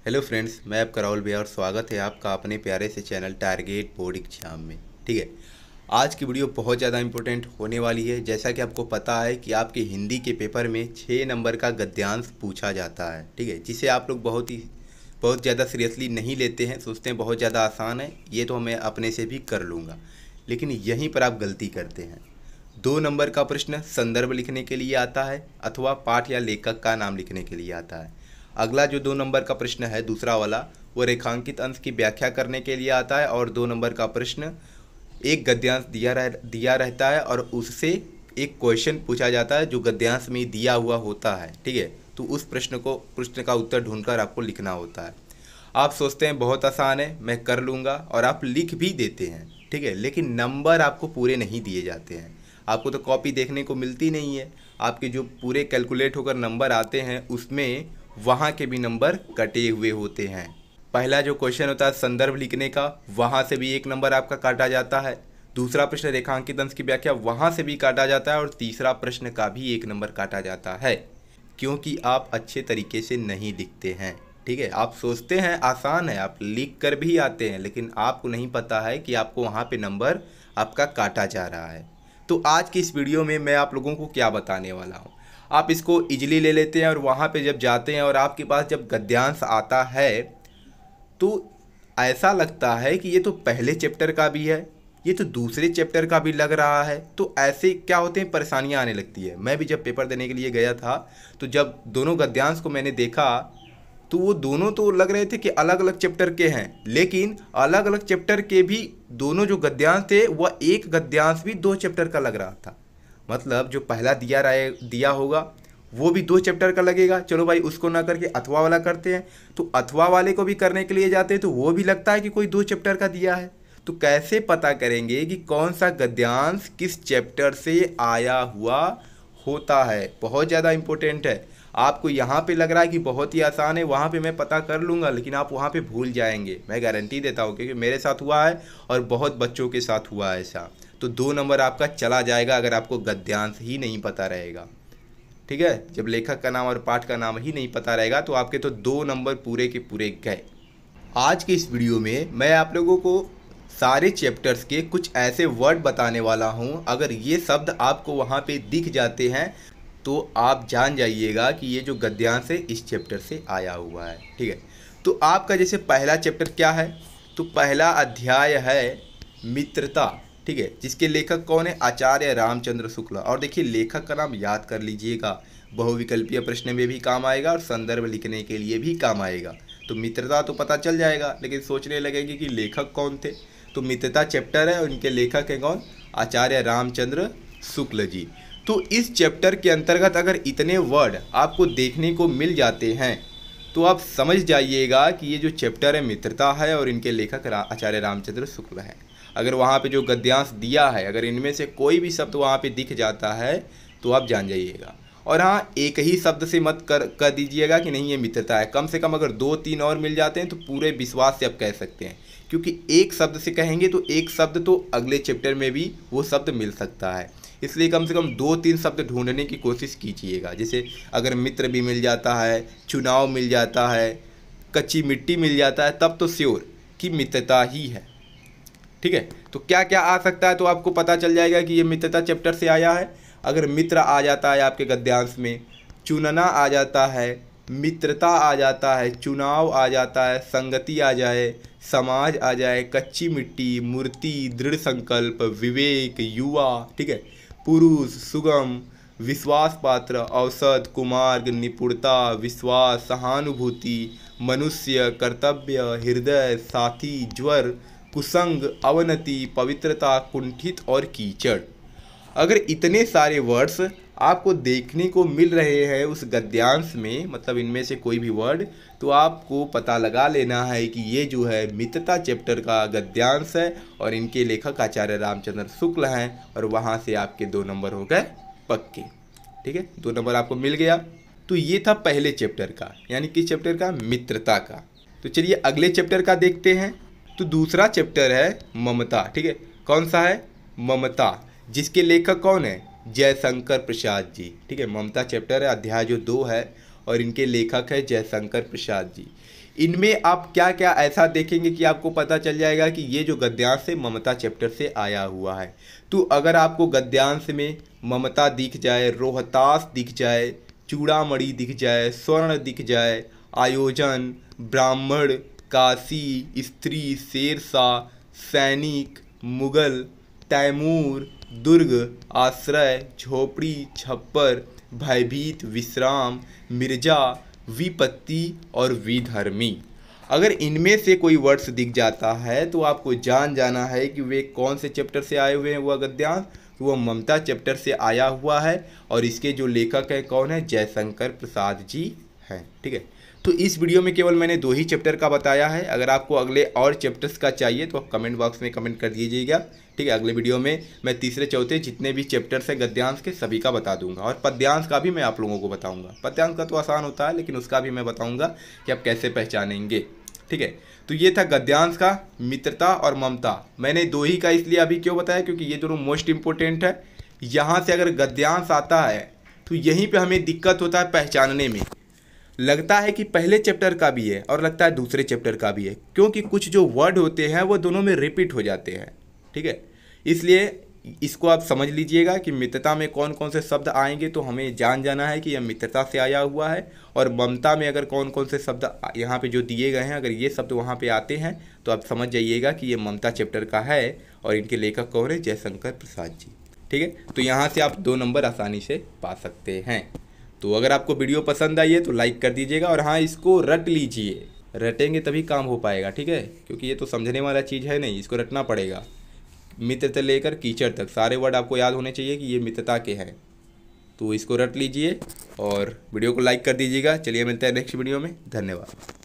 Hello friends, मैं आपका राहुल भैया और स्वागत है आपका अपने प्यारे से चैनल टारगेट बोर्ड एग्जाम में। ठीक है, आज की वीडियो बहुत ज़्यादा इंपॉर्टेंट होने वाली है। जैसा कि आपको पता है कि आपके हिंदी के पेपर में 6 नंबर का गद्यांश पूछा जाता है। ठीक है, जिसे आप लोग बहुत ज़्यादा सीरियसली नहीं लेते हैं, सोचते हैं बहुत ज़्यादा आसान है, ये तो मैं अपने से भी कर लूँगा। लेकिन यहीं पर आप गलती करते हैं। 2 नंबर का प्रश्न संदर्भ लिखने के लिए आता है अथवा पाठ या लेखक का नाम लिखने के लिए आता है। अगला जो 2 नंबर का प्रश्न है दूसरा वाला, वो रेखांकित अंश की व्याख्या करने के लिए आता है। और 2 नंबर का प्रश्न एक गद्यांश दिया रहता है और उससे एक क्वेश्चन पूछा जाता है जो गद्यांश में दिया हुआ होता है। ठीक है, तो उस प्रश्न का उत्तर ढूंढकर आपको लिखना होता है। आप सोचते हैं बहुत आसान है, मैं कर लूँगा, और आप लिख भी देते हैं। ठीक है, लेकिन नंबर आपको पूरे नहीं दिए जाते हैं। आपको तो कॉपी देखने को मिलती नहीं है। आपके जो पूरे कैलकुलेट होकर नंबर आते हैं उसमें वहाँ के भी नंबर कटे हुए होते हैं। पहला जो क्वेश्चन होता है संदर्भ लिखने का, वहाँ से भी 1 नंबर आपका काटा जाता है। दूसरा प्रश्न रेखांकित अंश की व्याख्या, वहाँ से भी काटा जाता है। और तीसरा प्रश्न का भी 1 नंबर काटा जाता है, क्योंकि आप अच्छे तरीके से नहीं लिखते हैं। ठीक है, आप सोचते हैं आसान है, आप लिख कर भी आते हैं, लेकिन आपको नहीं पता है कि आपको वहाँ पे नंबर आपका काटा जा रहा है। तो आज की इस वीडियो में मैं आप लोगों को क्या बताने वाला हूँ, आप इसको इजीली ले लेते हैं और वहाँ पे जब जाते हैं और आपके पास जब गद्यांश आता है तो ऐसा लगता है कि ये तो पहले चैप्टर का भी है, ये तो दूसरे चैप्टर का भी लग रहा है। तो ऐसे क्या होते हैं, परेशानियाँ आने लगती है। मैं भी जब पेपर देने के लिए गया था तो जब दोनों गद्यांश को मैंने देखा तो वो दोनों तो लग रहे थे कि अलग अलग चैप्टर के हैं, लेकिन अलग अलग चैप्टर के भी दोनों जो गद्यांश थे वह एक गद्यांश भी 2 चैप्टर का लग रहा था। मतलब जो पहला दिया होगा वो भी 2 चैप्टर का लगेगा। चलो भाई, उसको ना करके अथवा वाला करते हैं। तो अथवा वाले को भी करने के लिए जाते हैं तो वो भी लगता है कि कोई 2 चैप्टर का दिया है। तो कैसे पता करेंगे कि कौन सा गद्यांश किस चैप्टर से आया हुआ होता है? बहुत ज़्यादा इम्पोर्टेंट है। आपको यहाँ पे लग रहा है कि बहुत ही आसान है, वहाँ पे मैं पता कर लूँगा, लेकिन आप वहाँ पे भूल जाएंगे। मैं गारंटी देता हूँ, क्योंकि मेरे साथ हुआ है और बहुत बच्चों के साथ हुआ है ऐसा। तो 2 नंबर आपका चला जाएगा अगर आपको गद्यांश ही नहीं पता रहेगा। ठीक है, जब लेखक का नाम और पाठ का नाम ही नहीं पता रहेगा तो आपके तो 2 नंबर पूरे के पूरे गए। आज के इस वीडियो में मैं आप लोगों को सारे चैप्टर्स के कुछ ऐसे वर्ड बताने वाला हूँ, अगर ये शब्द आपको वहाँ पे दिख जाते हैं तो आप जान जाइएगा कि ये जो गद्यांश है इस चैप्टर से आया हुआ है। ठीक है, तो आपका जैसे पहला चैप्टर क्या है, तो पहला अध्याय है मित्रता। ठीक है, जिसके लेखक कौन है, आचार्य रामचंद्र शुक्ल। और देखिए, लेखक का नाम याद कर लीजिएगा, बहुविकल्पीय प्रश्न में भी काम आएगा और संदर्भ लिखने के लिए भी काम आएगा। तो मित्रता तो पता चल जाएगा, लेकिन सोचने लगेंगे कि लेखक कौन थे। तो मित्रता चैप्टर है और इनके लेखक हैं कौन, आचार्य रामचंद्र शुक्ल जी। तो इस चैप्टर के अंतर्गत अगर इतने वर्ड आपको देखने को मिल जाते हैं तो आप समझ जाइएगा कि ये जो चैप्टर है मित्रता है और इनके लेखक आचार्य रामचंद्र शुक्ल हैं। अगर वहाँ पे जो गद्यांश दिया है, अगर इनमें से कोई भी शब्द वहाँ पे दिख जाता है तो आप जान जाइएगा। और हाँ, एक ही शब्द से मत कर दीजिएगा कि नहीं ये मित्रता है। कम से कम अगर 2-3 और मिल जाते हैं तो पूरे विश्वास से आप कह सकते हैं, क्योंकि एक शब्द से कहेंगे तो एक शब्द तो अगले चैप्टर में भी वो शब्द मिल सकता है। इसलिए कम से कम 2-3 शब्द ढूंढने की कोशिश कीजिएगा। जैसे अगर मित्र भी मिल जाता है, चुनाव मिल जाता है, कच्ची मिट्टी मिल जाता है, तब तो श्योर कि मित्रता ही है। ठीक है, तो क्या क्या आ सकता है तो आपको पता चल जाएगा कि ये मित्रता चैप्टर से आया है। अगर मित्र आ जाता है आपके गद्यांश में, चुनना आ जाता है, मित्रता आ जाता है, चुनाव आ जाता है, संगति आ जाए, समाज आ जाए, कच्ची मिट्टी, मूर्ति, दृढ़ संकल्प, विवेक, युवा, ठीक है, पुरुष, सुगम, विश्वास पात्र, औसत, कुमार्ग, निपुणता, विश्वास, सहानुभूति, मनुष्य, कर्तव्य, हृदय, साथी, ज्वर, कुसंग, अवनति, पवित्रता, कुंठित और कीचड़। अगर इतने सारे वर्ड्स आपको देखने को मिल रहे हैं उस गद्यांश में, मतलब इनमें से कोई भी वर्ड, तो आपको पता लगा लेना है कि ये जो है मित्रता चैप्टर का गद्यांश है और इनके लेखक आचार्य रामचंद्र शुक्ल हैं। और वहाँ से आपके 2 नंबर हो गए पक्के। ठीक है, 2 नंबर आपको मिल गया। तो ये था पहले चैप्टर का, यानी किस चैप्टर का, मित्रता का। तो चलिए अगले चैप्टर का देखते हैं। तो दूसरा चैप्टर है ममता। ठीक है, कौन सा है, ममता, जिसके लेखक कौन है, जयशंकर प्रसाद जी। ठीक है, ममता चैप्टर है, अध्याय जो 2 है और इनके लेखक है जयशंकर प्रसाद जी। इनमें आप क्या क्या ऐसा देखेंगे कि आपको पता चल जाएगा कि ये जो गद्यांश है ममता चैप्टर से आया हुआ है। तो अगर आपको गद्यांश में ममता दिख जाए, रोहतास दिख जाए, चूड़ामणि दिख जाए, स्वर्ण दिख जाए, आयोजन, ब्राह्मण, काशी, स्त्री, शेरशाह, सैनिक, मुगल, तैमूर, दुर्ग, आश्रय, झोपड़ी, छप्पर, भयभीत, विश्राम, मिर्जा, विपत्ति और विधर्मी, अगर इनमें से कोई वर्ड्स दिख जाता है तो आपको जान जाना है कि वे कौन से चैप्टर से आए हुए हैं। वह गद्यांश तो वह ममता चैप्टर से आया हुआ है और इसके जो लेखक हैं कौन है, जयशंकर प्रसाद जी हैं। ठीक है, तो इस वीडियो में केवल मैंने 2 ही चैप्टर का बताया है। अगर आपको अगले और चैप्टर्स का चाहिए तो आप कमेंट बॉक्स में कमेंट कर दीजिएगा। ठीक है, अगले वीडियो में मैं तीसरे चौथे जितने भी चैप्टर्स हैं गद्यांश के सभी का बता दूंगा और पद्यांश का भी मैं आप लोगों को बताऊंगा। पद्यांश का तो आसान होता है लेकिन उसका भी मैं बताऊंगा कि आप कैसे पहचानेंगे। ठीक है, तो ये था गद्यांश का मित्रता और ममता। मैंने 2 ही का इसलिए अभी क्यों बताया, क्योंकि ये दोनों मोस्ट इंपॉर्टेंट है। यहाँ से अगर गद्यांश आता है तो यहीं पे हमें दिक्कत होता है पहचानने में। लगता है कि पहले चैप्टर का भी है और लगता है दूसरे चैप्टर का भी है, क्योंकि कुछ जो वर्ड होते हैं वो दोनों में रिपीट हो जाते हैं। ठीक है, इसलिए इसको आप समझ लीजिएगा कि मित्रता में कौन कौन से शब्द आएंगे तो हमें जान जाना है कि यह मित्रता से आया हुआ है। और ममता में अगर कौन कौन से शब्द यहाँ पे जो दिए गए हैं, अगर ये शब्द वहाँ पे आते हैं तो आप समझ जाइएगा कि ये ममता चैप्टर का है और इनके लेखक कौन है, जयशंकर प्रसाद जी। ठीक है, तो यहाँ से आप 2 नंबर आसानी से पा सकते हैं। तो अगर आपको वीडियो पसंद आई है तो लाइक कर दीजिएगा और हाँ, इसको रट लीजिए, रटेंगे तभी काम हो पाएगा। ठीक है, क्योंकि ये तो समझने वाला चीज़ है नहीं, इसको रटना पड़ेगा। मित्र से लेकर कीचड़ तक सारे वर्ड आपको याद होने चाहिए कि ये मित्रता के हैं, तो इसको रट लीजिए और वीडियो को लाइक कर दीजिएगा। चलिए मिलते हैं नेक्स्ट वीडियो में, धन्यवाद।